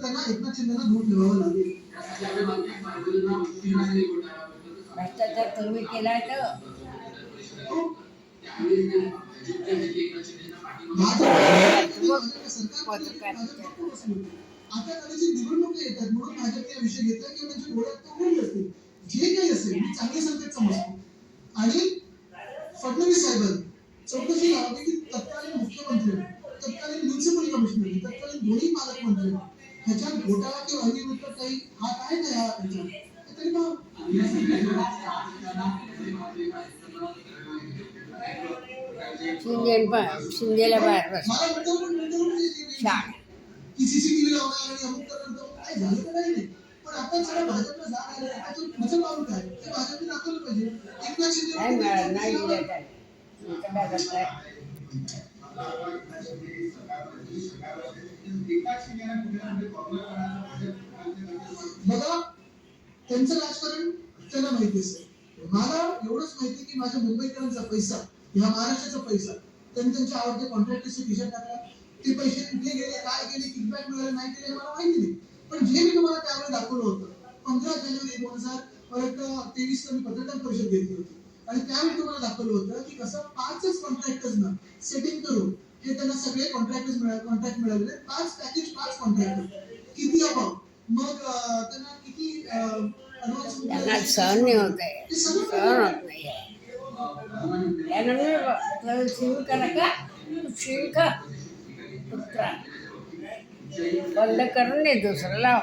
त्यांना एकनाथ शिंदेना दूर ठेवावं लागेल. भ्रष्टाचार तुम्ही केलाय तर आता कदाचित निवडणूक येतात म्हणून भाजपने विषय घेतला किंवा त्यांच्या डोळ्यात तो गुंड असतील, जे काही असेल मी चांगले संकेत समजतो. आणि फडणवीस साहेबांनी चौकशी लावावी की तत्कालीन मुख्यमंत्री, तत्कालीन म्युन्सिपल कमिशनर, तत्कालीन दोन्ही पालकमंत्री ह्याच्यात घोटाळा किंवा अनियमितता काही हात आहे का ह्याच्यात तरी मग शिंदेला बाहेर की सीसीटीव्ही लावणार आणि अमुक करणार काय झालं तर नाही. पण आपण सगळं भाजपला जाग आलं त्याच्यात पुढचं पाऊल काय ते भाजपने दाखवलं पाहिजे. एकनाथ शिंदे बघा त्यांचं राजकारण त्यांना माहिती असेल. मला एवढंच माहिती की माझ्या मुंबईकरांचा पैसा, ह्या महाराष्ट्राचा पैसा त्यांनी त्यांच्या आवडत्या कॉन्ट्रॅक्टरच्या खिशात टाकला. ते पैसे कुठे गेले, काय गेले, किकबॅक मिळाले नाही केले मला माहिती नाही. पण जे मी तुम्हाला त्यावेळी दाखवलं होतं 15 जानेवारी 2023 ला मी पत्रकार परिषद घेतली होती आणि त्यावेळी तुम्हाला दाखवलं होतं की कसं 5च कॉन्ट्रॅक्टर्सना सेटिंग करून हे त्यांना सगळे कॉन्ट्रॅक्ट मिळाले. 5 पॅकेज 5 कॉन्ट्रॅक्टर किती अमाऊंट मग त्यांना किती त्यांना सहन नाही होत आहे, सहन होत नाही आहे. शिल्क बंद करून नाही दुसरं लाव.